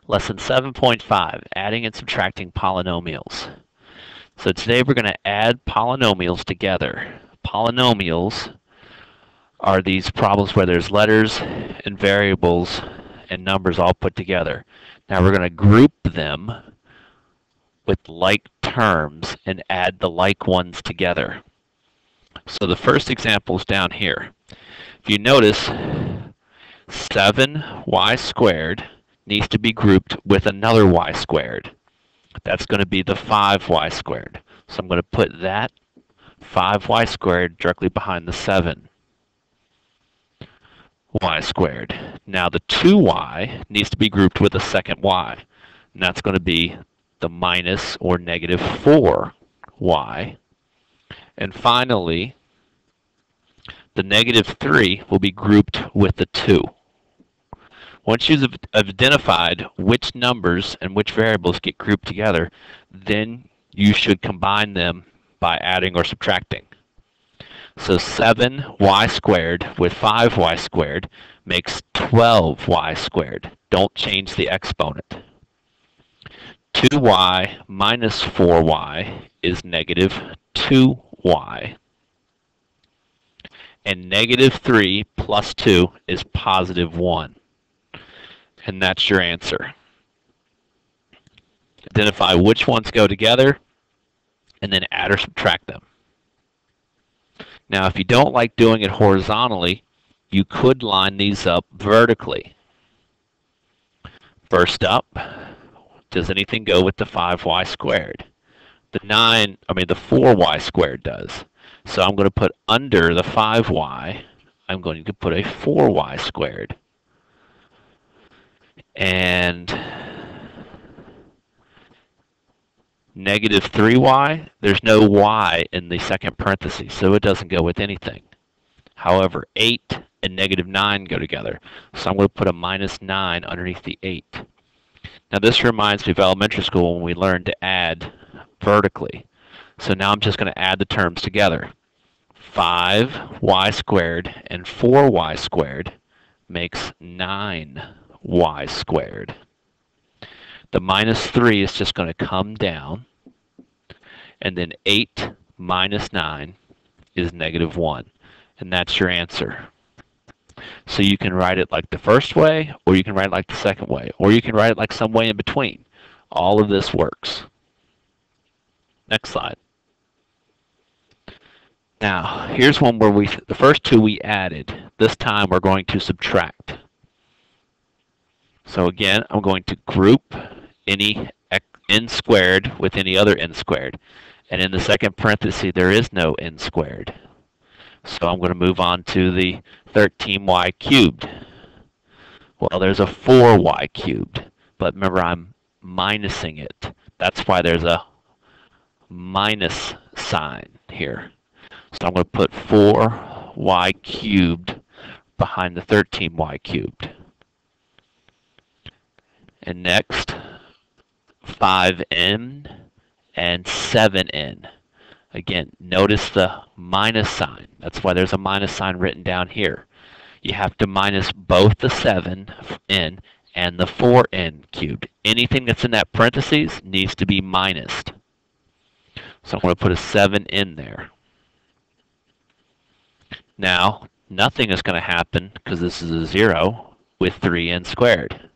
Lesson 7.5, adding and subtracting polynomials. So today we're going to add polynomials together. Polynomials are these problems where there's letters and variables and numbers all put together. Now we're going to group them with like terms and add the like ones together. So the first example is down here. If you notice, 7y squared needs to be grouped with another y squared. That's going to be the 5y squared. So I'm going to put that 5y squared directly behind the 7y squared. Now the 2y needs to be grouped with a second y, and that's going to be the minus or negative 4y. And finally, the negative 3 will be grouped with the 2. Once you've identified which numbers and which variables get grouped together, then you should combine them by adding or subtracting. So 7y squared with 5y squared makes 12y squared. Don't change the exponent. 2y minus 4y is negative 2y. And negative 3 plus 2 is positive 1. And that's your answer. Identify which ones go together, and then add or subtract them. Now, if you don't like doing it horizontally, you could line these up vertically. First up, does anything go with the 5y squared? The 4y squared does. So I'm going to put under the 5y, I'm going to put a 4y squared. And negative 3y, there's no y in the second parenthesis, so it doesn't go with anything. However, 8 and negative 9 go together, so I'm going to put a minus 9 underneath the 8. Now this reminds me of elementary school when we learned to add vertically. So now I'm just going to add the terms together. 5y squared and 4y squared makes 9y squared. The minus 3 is just going to come down, and then 8 minus 9 is negative 1, and that's your answer. So you can write it like the first way, or you can write it like the second way, or you can write it like some way in between. All of this works. Next slide. Now, here's one where the first two we added. This time we're going to subtract. So again, I'm going to group any n squared with any other n squared. And in the second parenthesis, there is no n squared. So I'm going to move on to the 13y cubed. Well, there's a 4y cubed. But remember, I'm minusing it. That's why there's a minus sign here. So I'm going to put 4y cubed behind the 13y cubed. And next, 5n and 7n. Again, notice the minus sign. That's why there's a minus sign written down here. You have to minus both the 7n and the 4n cubed. Anything that's in that parentheses needs to be minused. So I'm going to put a 7 in there. Now, nothing is going to happen because this is a 0 with 3n squared.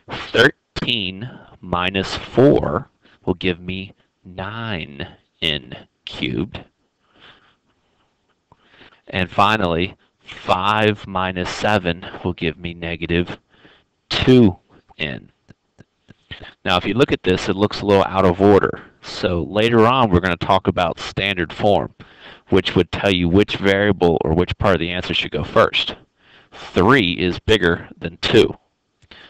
13 minus 4 will give me 9n cubed. And finally, 5 minus 7 will give me negative 2n. Now, if you look at this, it looks a little out of order. So later on, we're going to talk about standard form, which would tell you which variable or which part of the answer should go first. 3 is bigger than 2.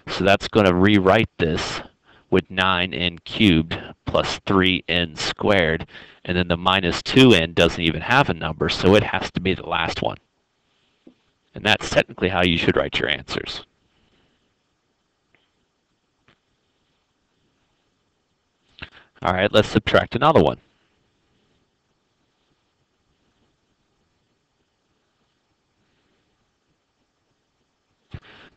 So that's going to rewrite this with 9n cubed plus 3n squared. And then the minus 2n doesn't even have a number, so it has to be the last one. And that's technically how you should write your answers. All right, let's subtract another one.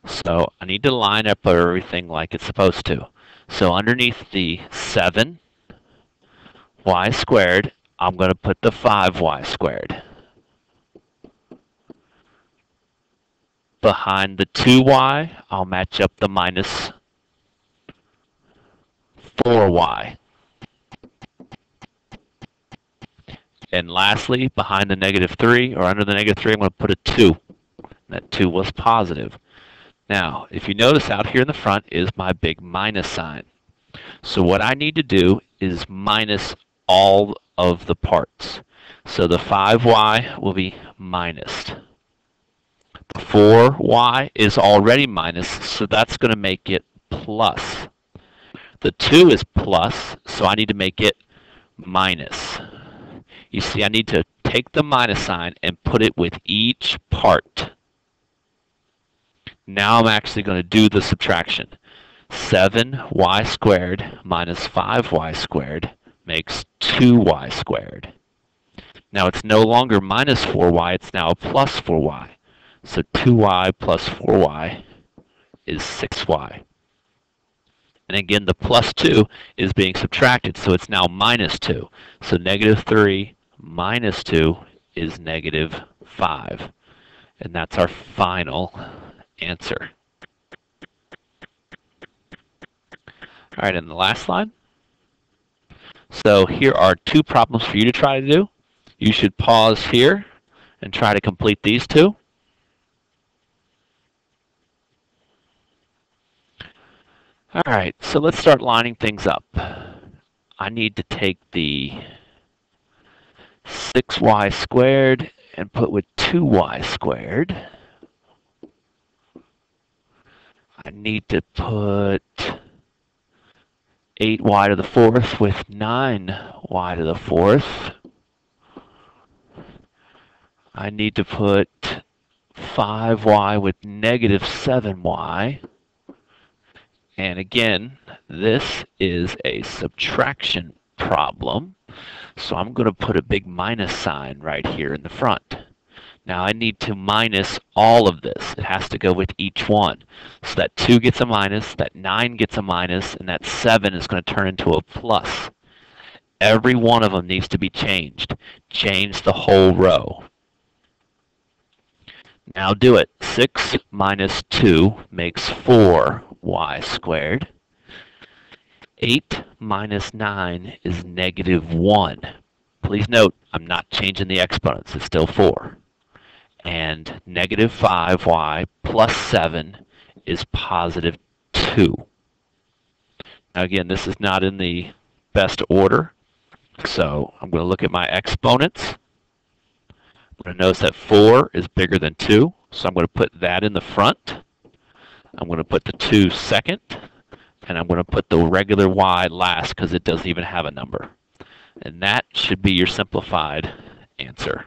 So I need to line up everything like it's supposed to. So underneath the 7y squared, I'm going to put the 5y squared. Behind the 2y, I'll match up the minus 4y. And lastly, behind the negative 3, or under the negative 3, I'm going to put a 2. That 2 was positive. Now, if you notice out here in the front is my big minus sign. So what I need to do is minus all of the parts. So the 5y will be minus. The 4y is already minus, so that's going to make it plus. The 2 is plus, so I need to make it minus. You see, I need to take the minus sign and put it with each part. Now I'm actually going to do the subtraction. 7y squared minus 5y squared makes 2y squared. Now it's no longer minus 4y, it's now plus 4y. So 2y plus 4y is 6y. And again, the plus 2 is being subtracted, so it's now minus 2. So negative 3 minus 2 is negative 5. And that's our final answer. All right, and the last slide. So here are 2 problems for you to try to do. You should pause here and try to complete these 2. All right, so let's start lining things up. I need to take the 6y squared and put with 2y squared. I need to put 8y to the 4th with 9y to the 4th. I need to put 5y with negative 7y. And again, this is a subtraction problem. So I'm going to put a big minus sign right here in the front. Now I need to minus all of this. It has to go with each one. So that 2 gets a minus, that 9 gets a minus, and that 7 is going to turn into a plus. Every one of them needs to be changed. Change the whole row. Now do it. 6 minus 2 makes 4y squared. 8 minus 9 is negative 1. Please note, I'm not changing the exponents. It's still 4. And negative 5y plus 7 is positive 2. Now again, this is not in the best order. So I'm going to look at my exponents. I'm going to notice that 4 is bigger than 2. So I'm going to put that in the front. I'm going to put the 2 second. And I'm going to put the regular y last because it doesn't even have a number. And that should be your simplified answer.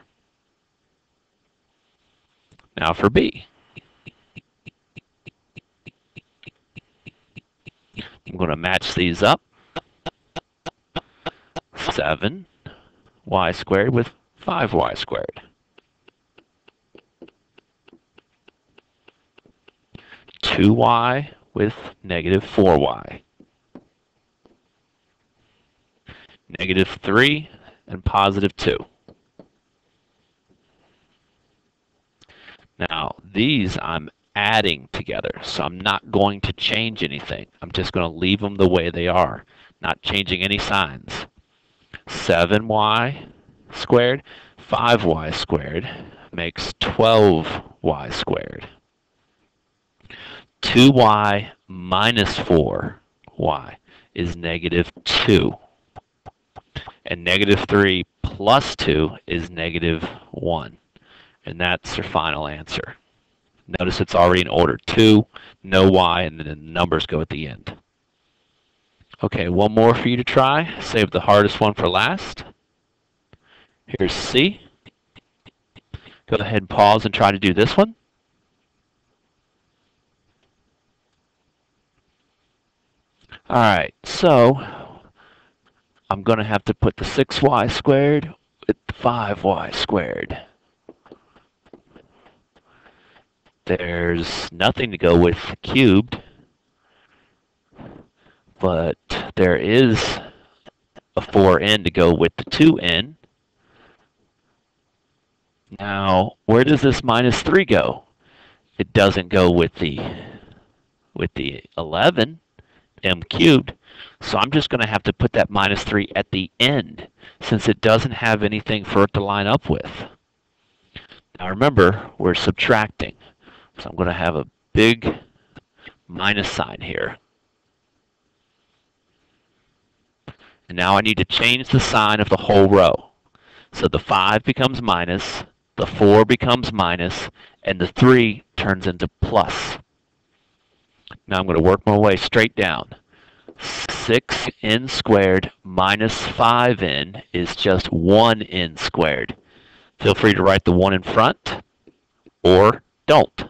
Now for B. I'm going to match these up. 7y squared with 5y squared. 2y with negative 4y. Negative 3 and positive 2. Now, these I'm adding together, so I'm not going to change anything. I'm just going to leave them the way they are, not changing any signs. 7y squared, 5y squared makes 12y squared. 2y minus 4y is negative 2. And negative 3 plus 2 is negative 1. And that's your final answer. Notice it's already in order. 2, no y, and then the numbers go at the end. Okay, one more for you to try. Save the hardest one for last. Here's C. Go ahead and pause and try to do this one. All right, so I'm going to have to put the 6y squared with 5y squared. There's nothing to go with cubed, but there is a 4n to go with the 2n. Now, where does this minus 3 go? It doesn't go with the 11, m cubed. So I'm just going to have to put that minus 3 at the end, since it doesn't have anything for it to line up with. Now remember, we're subtracting. So I'm going to have a big minus sign here. And now I need to change the sign of the whole row. So the 5 becomes minus, the 4 becomes minus, and the 3 turns into plus. Now I'm going to work my way straight down. 6n squared minus 5n is just 1n squared. Feel free to write the 1 in front, or don't.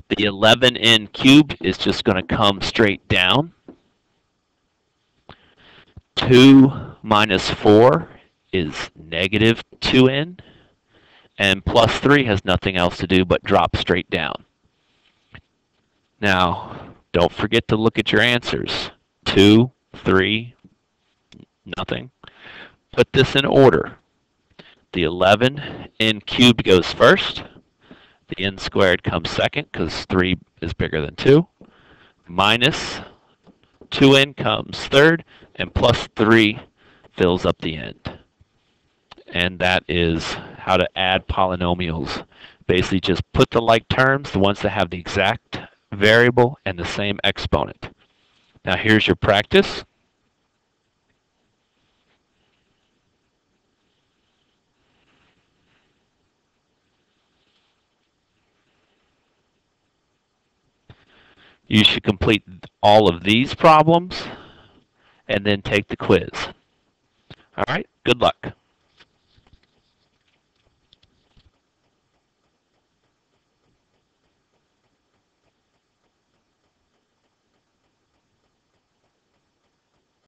The 11n cubed is just going to come straight down. 2 minus 4 is negative 2n, and plus 3 has nothing else to do but drop straight down. Now, don't forget to look at your answers. 2, 3, nothing. Put this in order. The 11n cubed goes first. The n squared comes second because 3 is bigger than 2. Minus 2n comes third, and plus 3 fills up the end. And that is how to add polynomials. Basically just put the like terms, the ones that have the exact variable and the same exponent. Now here's your practice. You should complete all of these problems and then take the quiz. All right, good luck.